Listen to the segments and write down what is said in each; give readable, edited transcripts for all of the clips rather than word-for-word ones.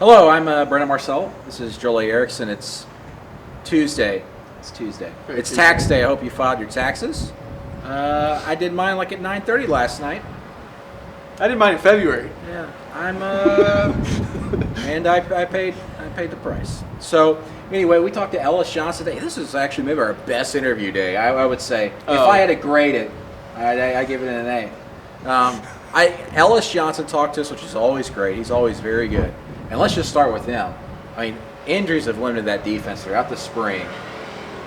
Hello, I'm Brandon Marcello. This is Jolie Erickson. It's Tuesday. It's tax day. I hope you filed your taxes. I did mine like at 9:30 last night. I did mine in February. Yeah, and I paid the price. So anyway, we talked to Ellis Johnson today. This is actually maybe our best interview day. I would say if I had to grade it, I give it an A. Ellis Johnson talked to us, which is always great. He's always very good. And let's just start with him. I mean, injuries have limited that defense throughout the spring.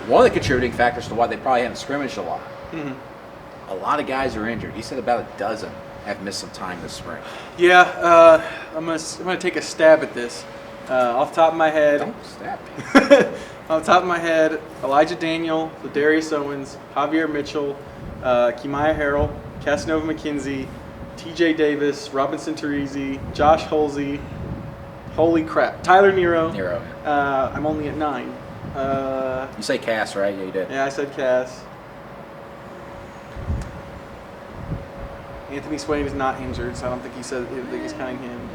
One of the contributing factors to why they probably haven't scrimmaged a lot. Mm-hmm. A lot of guys are injured. He said about a dozen have missed some time this spring. Yeah, I'm gonna take a stab at this. Off the top of my head. Don't stab me. Off the top of my head, Elijah Daniel, Ladarius Owens, Javier Mitchell, Kimaya Harrell, Casanova McKenzie, TJ Davis, Robinson Teresi, Josh Holsey. Holy crap. Tyler Nero. I'm only at 9. You say Cass, right? Yeah, you did. Yeah, I said Cass. Anthony Swain is not injured, so I don't think he's counting him.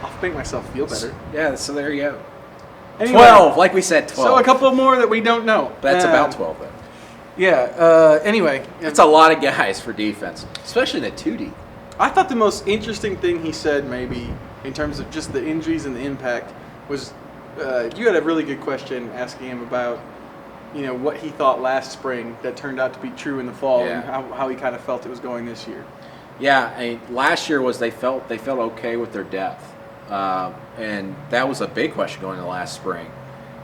I'll make myself feel better. Yeah, so there you go. Anyway, 12, like we said, 12. So a couple more that we don't know. That's about 12, though. Yeah, anyway. It's a lot of guys for defense, especially in the 2D. I thought the most interesting thing he said, maybe, in terms of just the injuries and the impact, was you had a really good question asking him about, what he thought last spring that turned out to be true in the fall, and how he kind of felt it was going this year. Yeah, last year was they felt okay with their depth, and that was a big question going into last spring.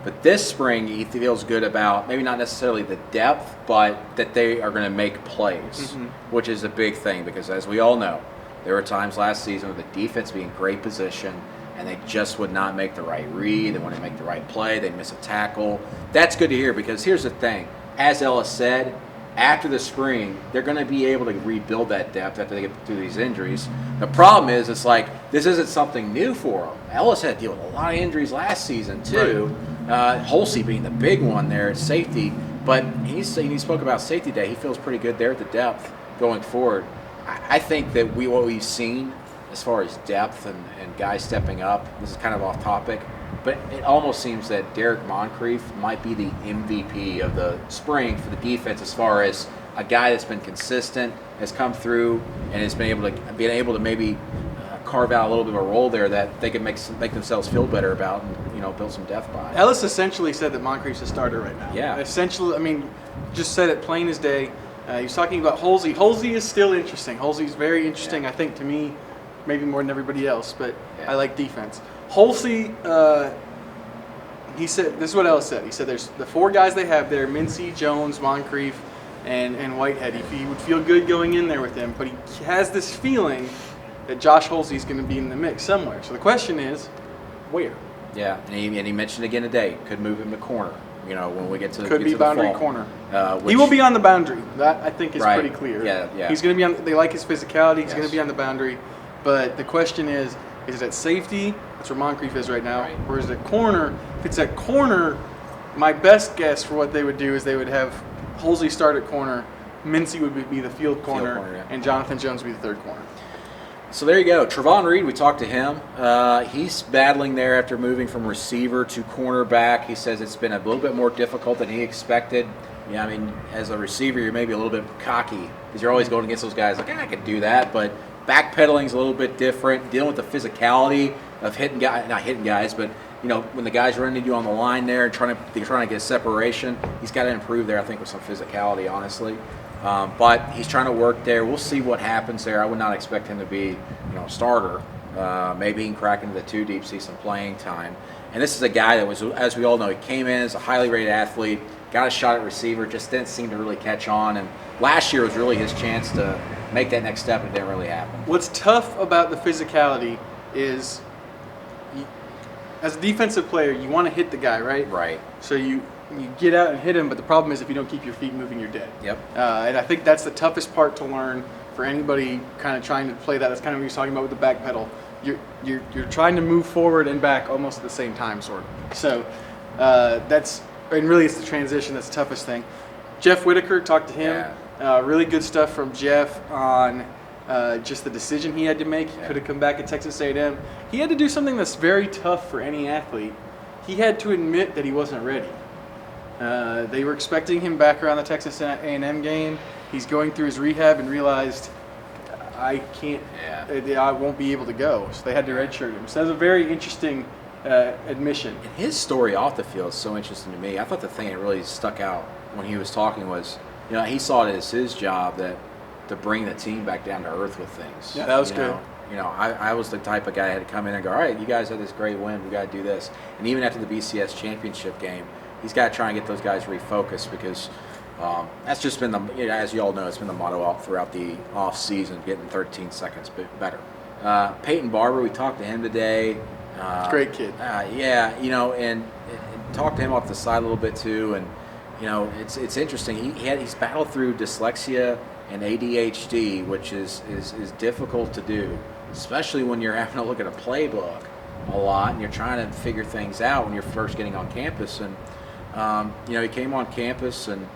But this spring, he feels good about maybe not necessarily the depth, but that they are going to make plays, which is a big thing because, as we all know, there were times last season where the defense would be in great position and they just would not make the right read. They wouldn't make the right play. They'd miss a tackle. That's good to hear because here's the thing. As Ellis said, after the spring, they're going to be able to rebuild that depth after they get through these injuries. The problem is it's like this isn't something new for them. Ellis had to deal with a lot of injuries last season too. Holsey being the big one there at safety. But he spoke about safety day. He feels pretty good there at the depth going forward. I think that what we've seen as far as depth and guys stepping up, this is kind of off topic, but it almost seems that Derek Moncrief might be the MVP of the spring for the defense as far as a guy that's been consistent, has come through, and has been able to maybe carve out a little bit of a role there that they can make themselves feel better about and build some depth by. Ellis essentially said that Moncrief's a starter right now. Yeah. Essentially, just said it plain as day. He was talking about Holsey. Holsey is still interesting. Holsey's very interesting, I think, to me, maybe more than everybody else, but I like defense. Holsey, he said, this is what Ellis said. He said there's the 4 guys they have there, Mincy, Jones, Moncrief, and Whitehead. He would feel good going in there with them, but he has this feeling that Josh Holsey is going to be in the mix somewhere. So the question is, where? Yeah, and he mentioned again today, could move him to corner. When we get to could be to boundary the fall. corner. He will be on the boundary. That I think is pretty clear. Yeah. He's going to be on. They like his physicality. He's going to be on the boundary. But the question is it at safety? That's where Moncrief is right now. Right. Or is it corner? If it's at corner, my best guess for what they would do is they would have Holsey start at corner, Mincy would be the field corner, and Jonathan Jones would be the third corner. So there you go. Trevon Reed, we talked to him. He's battling there after moving from receiver to cornerback. He says it's been a little bit more difficult than he expected. Yeah, as a receiver, you're maybe a little bit cocky because you're always going against those guys like, I can do that. But backpedaling is a little bit different. Dealing with the physicality of not hitting guys, but when the guys run into you on the line there and trying to get a separation, he's got to improve there, I think, with some physicality, honestly. But he's trying to work there. We'll see what happens there. I would not expect him to be, a starter. Maybe he can crack into the 2 deep, see some playing time. And this is a guy that was, as we all know, he came in as a highly rated athlete, got a shot at receiver, just didn't seem to really catch on. And last year was really his chance to make that next step, and it didn't really happen. What's tough about the physicality is, as a defensive player, you want to hit the guy, right? Right. So you get out and hit him, but the problem is if you don't keep your feet moving, you're dead. Yep. And I think that's the toughest part to learn for anybody kind of trying to play that. That's kind of what you're talking about with the back pedal. You're trying to move forward and back almost at the same time, sort of. So and really it's the transition that's the toughest thing. Jeff Whitaker, talked to him. Yeah. Really good stuff from Jeff on just the decision he had to make. He could have come back at Texas A&M. He had to do something that's very tough for any athlete. He had to admit that he wasn't ready. They were expecting him back around the Texas A&M game. He's going through his rehab and realized, I can't, I won't be able to go. So they had to redshirt him. So that was a very interesting admission. And his story off the field is so interesting to me. I thought the thing that really stuck out when he was talking was, he saw it as his job to bring the team back down to earth with things. Yeah, that was good. I was the type of guy that had to come in and go, all right, you guys had this great win, we got to do this. And even after the BCS championship game, he's got to try and get those guys refocused because that's just been as you all know, it's been the motto out throughout the off season, getting 13 seconds better. Peyton Barber, we talked to him today. Great kid. And talked to him off the side a little bit too, and it's interesting. He's battled through dyslexia and ADHD, which is difficult to do, especially when you're having to look at a playbook a lot and you're trying to figure things out when you're first getting on campus. And he came on campus and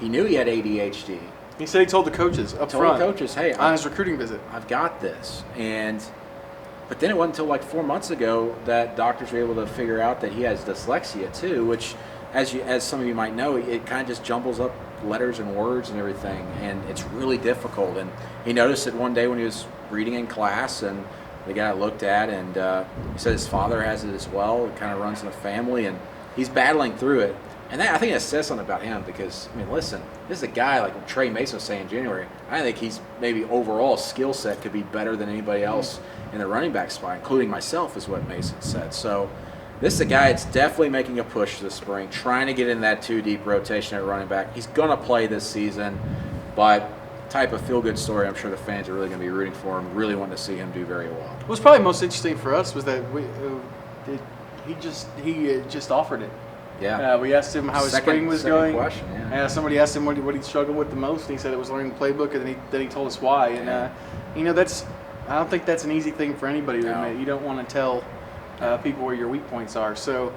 he knew he had ADHD. He said he told the coaches up front. Told the coaches, hey, on his recruiting visit, I've got this. But then it wasn't until like 4 months ago that doctors were able to figure out that he has dyslexia too, which, as some of you might know, it kind of just jumbles up letters and words and everything, and it's really difficult. And he noticed it one day when he was reading in class, and they got it looked at, and he said his father has it as well. It kind of runs in the family, and he's battling through it. And I think that says something about him because, listen, this is a guy like Trey Mason was saying in January. I think he's maybe overall skill set could be better than anybody else in the running back spot, including myself, is what Mason said. So this is a guy that's definitely making a push this spring, trying to get in that 2-deep rotation at running back. He's going to play this season, but type of feel-good story, I'm sure the fans are really going to be rooting for him, really wanting to see him do very well. What's probably most interesting for us was that he just offered it. Yeah. We asked him how his spring was going. Question, yeah. Somebody asked him what he struggled with the most, and he said it was learning the playbook, and then he told us why. And I don't think that's an easy thing for anybody to admit. You don't want to tell people where your weak points are. So,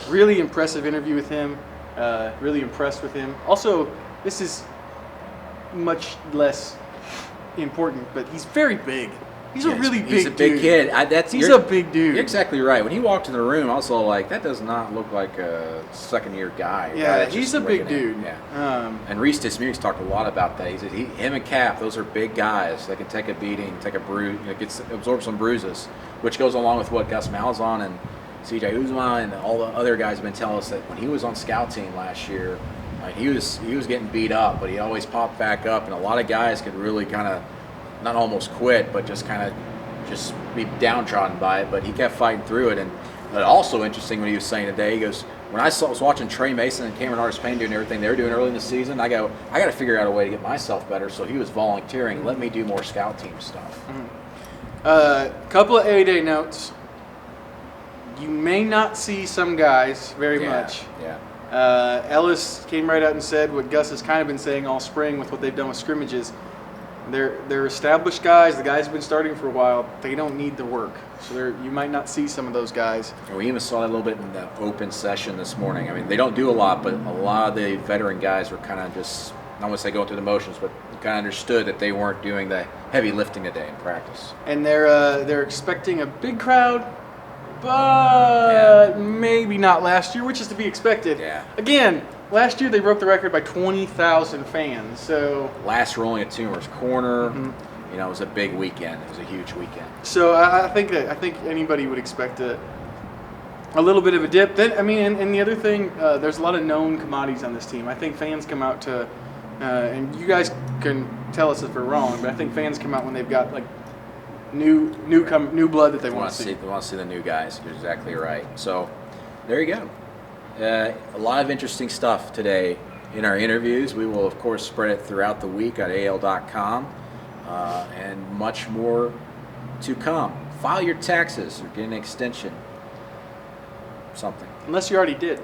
really impressive interview with him. Really impressed with him. Also, this is much less important, but he's very big. He's a really big dude. He's a big kid. He's a big dude. You're exactly right. When he walked in the room, I was all like, that does not look like a second-year guy. Yeah, he's a big dude. Yeah. And Reese Dismuke's talked a lot about that. He said him and Cap, those are big guys. They can take a beating, take a bruise, absorb some bruises, which goes along with what Gus Malzahn and C.J. Uzomah and all the other guys have been telling us, that when he was on scout team last year, he was getting beat up, but he always popped back up, and a lot of guys could really kind of not almost quit, but just kind of just be downtrodden by it. But he kept fighting through it. And also interesting when he was saying today, he goes, when I was watching Trey Mason and Cameron Artis-Payne doing everything they were doing early in the season, I got to figure out a way to get myself better. So he was volunteering, let me do more scout team stuff. Couple of A-Day notes. You may not see some guys very much. Yeah. Ellis came right out and said what Gus has kind of been saying all spring with what they've done with scrimmages. They're established guys. The guys have been starting for a while. They don't need the work, so you might not see some of those guys. And we even saw that a little bit in the open session this morning. They don't do a lot, but a lot of the veteran guys were kind of just, I don't want to say going through the motions, but kind of understood that they weren't doing the heavy lifting today in practice. And they're expecting a big crowd, but maybe not last year, which is to be expected. Yeah. Again, last year they broke the record by 20,000 fans. So last rolling at Toomer's Corner, it was a big weekend. It was a huge weekend. So I think anybody would expect a little bit of a dip. Then and the other thing, there's a lot of known commodities on this team. I think fans come out to, and you guys can tell us if we're wrong, but I think fans come out when they've got like new blood that they want to see. They want to see the new guys. You're exactly right. So there you go. A lot of interesting stuff today in our interviews. We will, of course, spread it throughout the week at AL.com, and much more to come. File your taxes or get an extension. Something. Unless you already did.